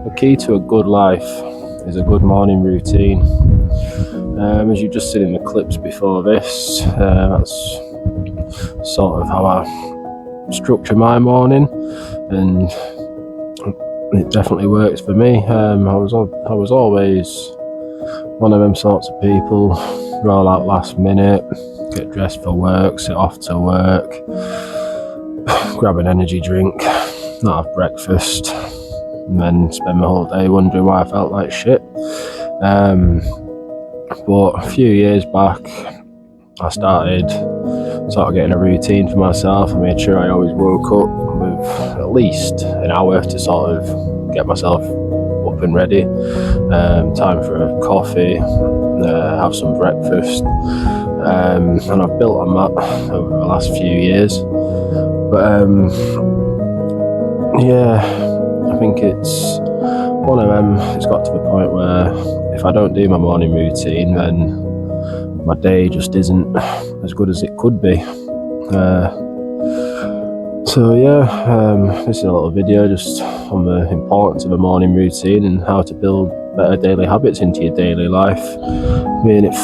The key to a good life is a good morning routine. As you've just seen in the clips before this, that's sort of how I structure my morning, and it definitely works for me. I was always one of them sorts of people, roll out last minute, get dressed for work, sit off to work, grab an energy drink, not have breakfast, and then spend my whole day wondering why I felt like shit. But a few years back, I started sort of getting a routine for myself. I made sure I always woke up with at least an hour to sort of get myself up and ready. Time for a coffee, have some breakfast, and I've built on that over the last few years. But I think it's one of them. It's got to the point where if I don't do my morning routine, then my day just isn't as good as it could be. This is a little video just on the importance of a morning routine and how to build better daily habits into your daily life. I mean, it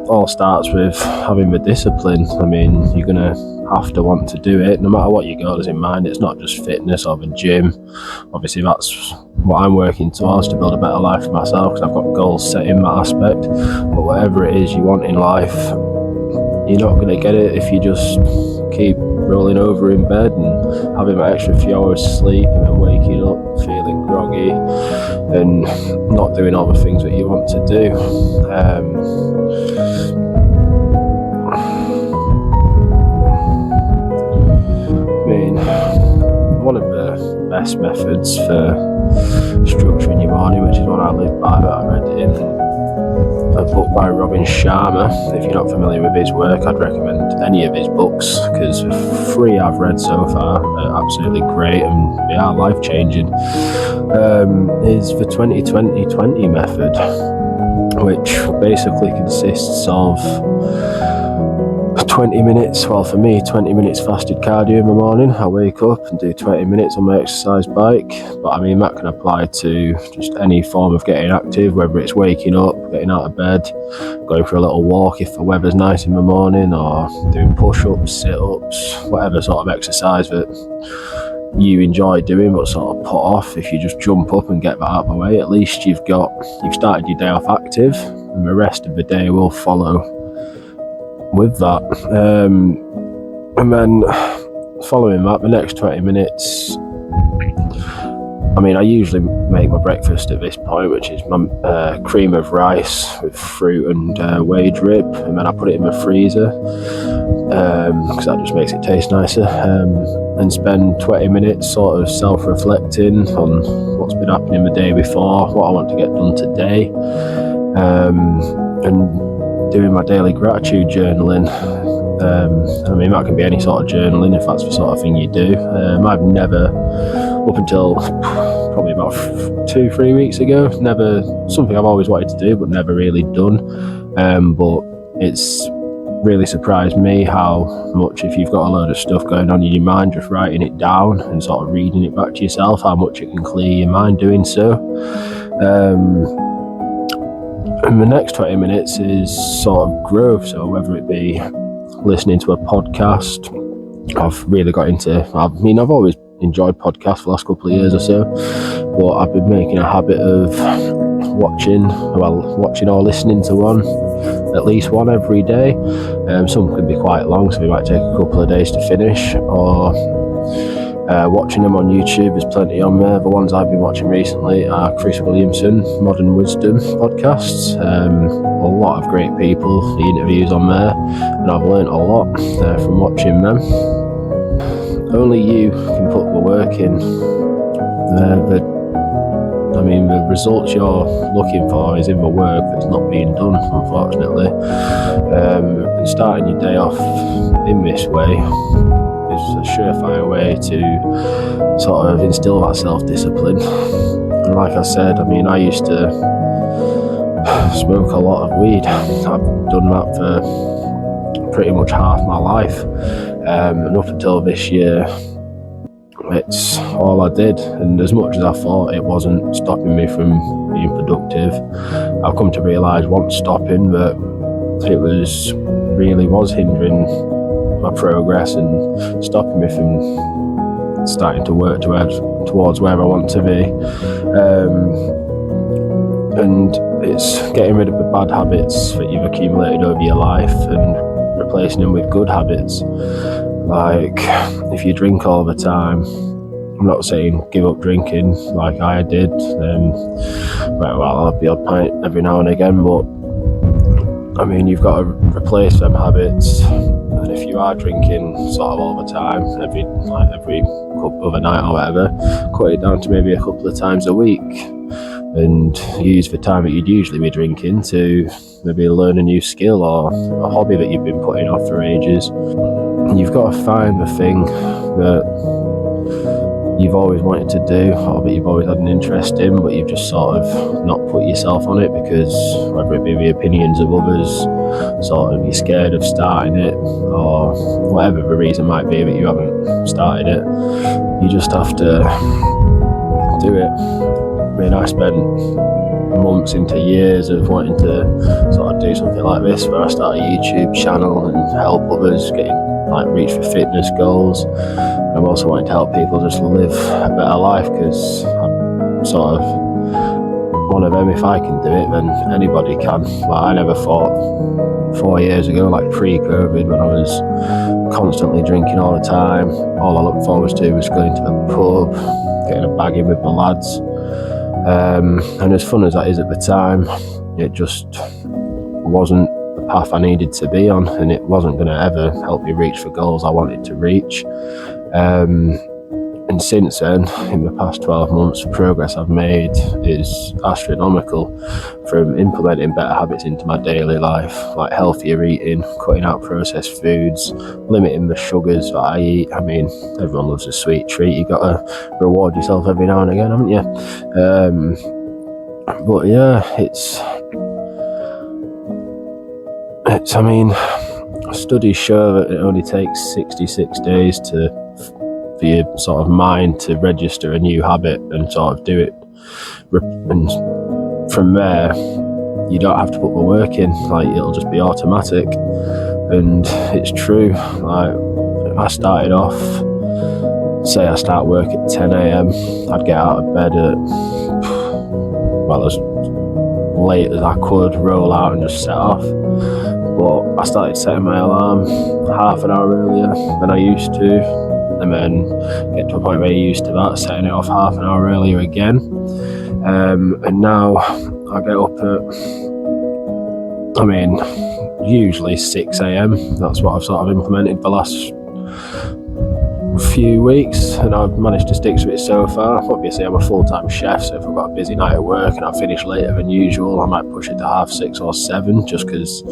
all starts with having the discipline. I mean, you're gonna have to want to do it no matter what your goal is in mind. It's not just fitness or the gym. Obviously that's what I'm working towards, to build a better life for myself, because I've got goals set in that aspect. But whatever it is you want in life, you're not going to get it if you just keep rolling over in bed and having an extra few hours sleep and then waking up feeling groggy and not doing all the things that you want to do. One of the best methods for structuring your morning, which is what I live by, that I read in a book by Robin Sharma. If you're not familiar with his work, I'd recommend any of his books, because the 3 I've read so far are absolutely great and they are life-changing. Is the 20-20-20 method, which basically consists of 20 minutes, well for me 20 minutes fasted cardio in the morning. I wake up and do 20 minutes on my exercise bike, but I mean that can apply to just any form of getting active, whether it's waking up, getting out of bed, going for a little walk if the weather's nice in the morning, or doing push-ups, sit-ups, whatever sort of exercise that you enjoy doing but sort of put off. If you just jump up and get that out of the way, at least you've started your day off active, and the rest of the day will follow with that. And then following that, the next 20 minutes, I mean, I usually make my breakfast at this point, which is my cream of rice with fruit and whey drip, and then I put it in my freezer because that just makes it taste nicer, and spend 20 minutes sort of self-reflecting on what's been happening the day before, what I want to get done today, and doing my daily gratitude journaling. I mean, that can be any sort of journaling if that's the sort of thing you do. I've never, up until probably about 2-3 weeks ago, never, something I've always wanted to do but never really done. But it's really surprised me how much, if you've got a load of stuff going on in your mind, just writing it down and sort of reading it back to yourself, how much it can clear your mind doing so. And the next 20 minutes is sort of growth, so whether it be listening to a podcast, I've really got into, I've always enjoyed podcasts for the last couple of years or so, but I've been making a habit of watching or listening to one, at least one every day. Some can be quite long, so it might take a couple of days to finish, or watching them on YouTube. There's plenty on there. The ones I've been watching recently are Chris Williamson, Modern Wisdom podcasts. A lot of great people, the interviews on there, and I've learnt a lot from watching them. Only you can put the work in. The results you're looking for is in the work that's not being done, unfortunately. And starting your day off in this way is a surefire way to sort of instill that self-discipline. And like I said, I mean, I used to smoke a lot of weed. I've done that for pretty much half my life, and up until this year, it's all I did, and as much as I thought it wasn't stopping me from being productive, I've come to realise once stopping that it really was hindering my progress and stopping me from starting to work towards where I want to be. And it's getting rid of the bad habits that you've accumulated over your life and replacing them with good habits. Like, if you drink all the time, I'm not saying give up drinking like I did, well, I'll have the odd pint every now and again, but I mean, you've got to replace them habits. And if you are drinking sort of all the time, every other night or whatever, cut it down to maybe a couple of times a week, and use the time that you'd usually be drinking to maybe learn a new skill or a hobby that you've been putting off for ages. And you've got to find the thing that you've always wanted to do, or that you've always had an interest in, but you've just sort of not put yourself on it because whether it be the opinions of others, sort of you're scared of starting it, or whatever the reason might be that you haven't started it, you just have to do it. I mean, I spent months into years of wanting to sort of do something like this, where I start a YouTube channel and help others reach for fitness goals. I'm also wanting to help people just live a better life, because I'm sort of one of them. If I can do it, then anybody can. I never thought 4 years ago, pre-COVID, when I was constantly drinking all the time, all I looked forward to was going to the pub, getting a bag in with my lads. And as fun as that is at the time, it just wasn't the path I needed to be on, and it wasn't going to ever help me reach the goals I wanted to reach. And since then, in the past 12 months, the progress I've made is astronomical, from implementing better habits into my daily life, like healthier eating, cutting out processed foods, limiting the sugars that I eat. I mean, everyone loves a sweet treat. You got to reward yourself every now and again, haven't you? But yeah, I mean, studies show that it only takes 66 days for your sort of mind to register a new habit and sort of do it. And from there, you don't have to put the work in, it'll just be automatic. And it's true. I started off, say I start work at 10 a.m, I'd get out of bed at, as late as I could, roll out and just set off. But I started setting my alarm half an hour earlier than I used to, and then get to a point where you're used to that, setting it off half an hour earlier again. And now I get up at, usually 6 a.m. That's what I've sort of implemented the last few weeks, and I've managed to stick to it so far. Obviously, I'm a full-time chef, so if I've got a busy night at work and I finish later than usual, I might push it to 6:30 or 7, just because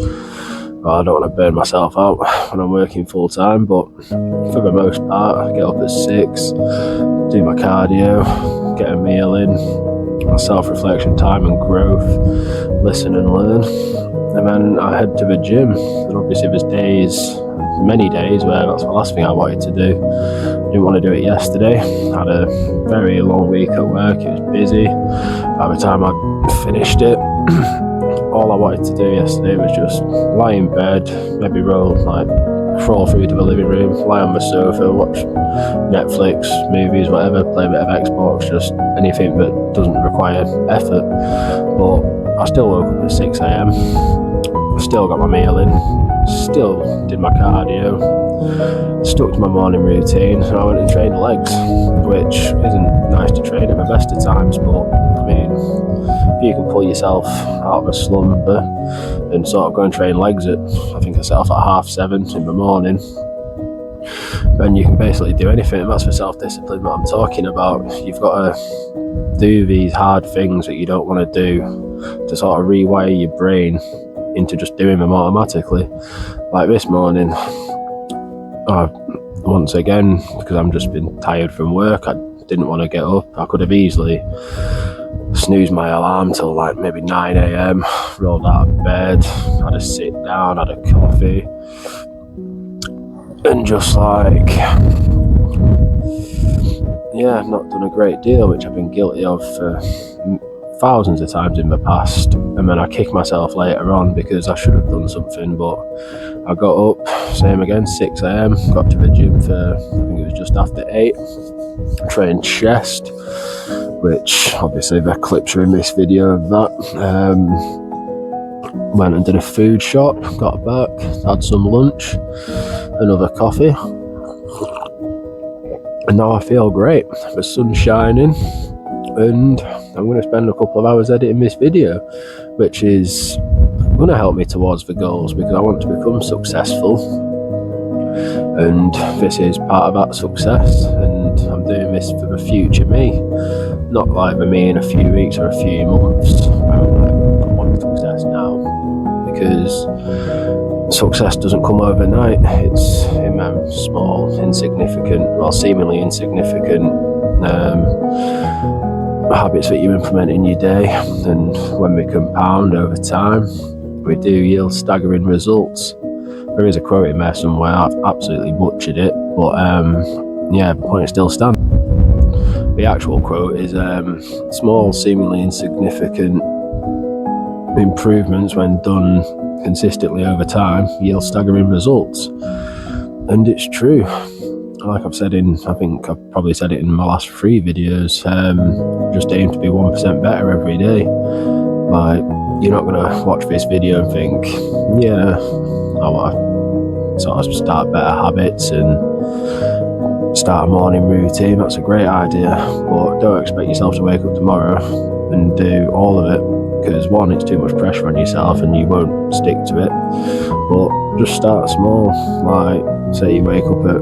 I don't want to burn myself out when I'm working full-time. But for the most part, I get up at 6, do my cardio, get a meal in, my self-reflection time and growth, listen and learn, and then I head to the gym. And obviously there's many days where that's the last thing I wanted to do. I didn't want to do it yesterday. I had a very long week at work, it was busy. By the time I finished it, all I wanted to do yesterday was just lie in bed, maybe crawl through to the living room, lie on the sofa, watch Netflix, movies, whatever, play a bit of Xbox, just anything that doesn't require effort. But I still woke up at 6 a.m, still got my meal in, still did my cardio, stuck to my morning routine, and I went and trained legs, which isn't nice to train at the best of times, but I mean, if you can pull yourself out of a slumber and sort of go and train legs I think I set off at 7:30 in the morning, then you can basically do anything. And that's the self-discipline that I'm talking about. You've got to do these hard things that you don't want to do to sort of rewire your brain into just doing them automatically. Like this morning, once again, because I've just been tired from work, I didn't want to get up. I could have easily snoozed my alarm till maybe 9 a.m, rolled out of bed, had a sit down, had a coffee, and just yeah, not done a great deal, which I've been guilty of for thousands of times in the past, and then I kick myself later on because I should have done something. But I got up, same again, 6 a.m, got to the gym for, I think it was just after 8, trained chest, which obviously the clips are in this video of that. Went and did a food shop, got back, had some lunch, another coffee, and now I feel great. The sun's shining, and I'm going to spend a couple of hours editing this video, which is going to help me towards the goals, because I want to become successful, and this is part of that success. And I'm doing this for the future me, not like the me in a few weeks or a few months. I want success now, because success doesn't come overnight. It's in them small, insignificant, well, seemingly insignificant habits that you implement in your day, and when we compound over time, we do yield staggering results. There is a quote in there somewhere, I've absolutely butchered it, but yeah, the point still stands. The actual quote is, small, seemingly insignificant improvements, when done consistently over time, yield staggering results. And it's true. Like I've said I think I've probably said it in my last 3 videos, just aim to be 1% better every day. Like, you're not gonna watch this video and think, yeah, I want to sort of start better habits and start a morning routine. That's a great idea, but don't expect yourself to wake up tomorrow and do all of it, because one, it's too much pressure on yourself and you won't stick to it. But just start small. Like, say you wake up at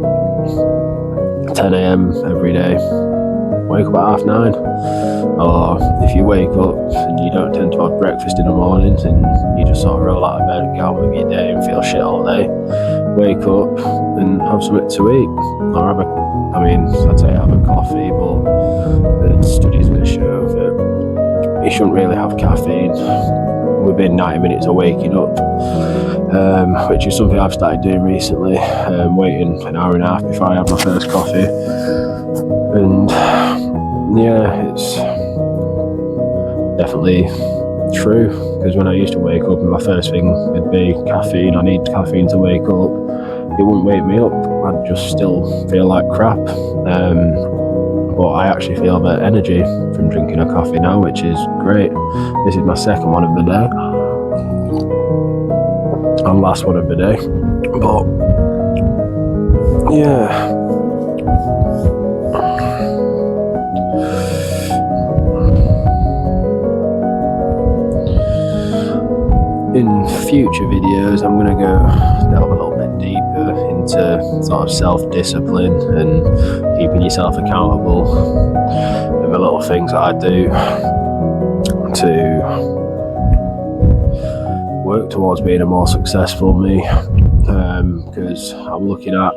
10 a.m. every day, wake up at 9:30. Or if you wake up and you don't tend to have breakfast in the mornings and you just sort of roll out of bed and get on with your day and feel shit all day, wake up and have something to eat. Or I'd say have a coffee, but there's studies that show that you shouldn't really have caffeine within 90 minutes of waking up, which is something I've started doing recently, waiting an hour and a half before I have my first coffee. And yeah, it's definitely true, because when I used to wake up and my first thing would be caffeine, I need caffeine to wake up, it wouldn't wake me up, I'd just still feel like crap. But I actually feel the energy from drinking a coffee now, which is great. This is my second one of the day, and last one of the day. But yeah, in future videos I'm going to go delve a little bit deeper into sort of self-discipline and keeping yourself accountable, and the little things that I do to work towards being a more successful me, because I'm looking at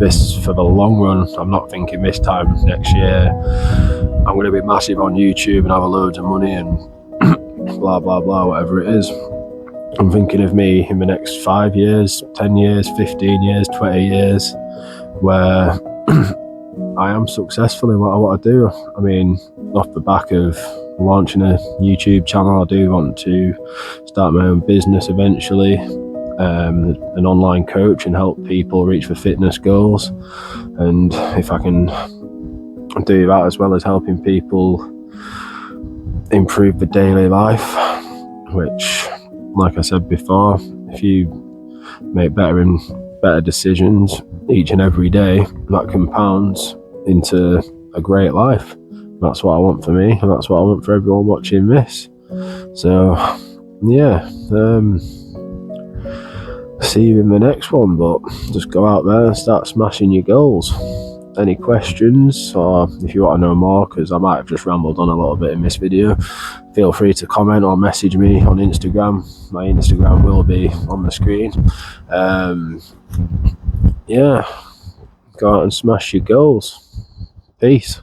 this for the long run. I'm not thinking this time next year I'm going to be massive on YouTube and have loads of money and blah blah blah, whatever it is. I'm thinking of me in the next 5 years, 10 years, 15 years, 20 years, where I am successful in what I want to do. I mean, off the back of launching a YouTube channel, I do want to start my own business eventually, an online coach, and help people reach their fitness goals. And if I can do that as well as helping people improve the daily life, which, like I said before, if you make better and better decisions each and every day, that compounds into a great life. That's what I want for me, and that's what I want for everyone watching this. So yeah, see you in the next one, but just go out there and start smashing your goals. Any questions, or if you want to know more, because I might have just rambled on a little bit in this video, feel free to comment or message me on Instagram. My Instagram will be on the screen. Yeah, go out and smash your goals. Peace.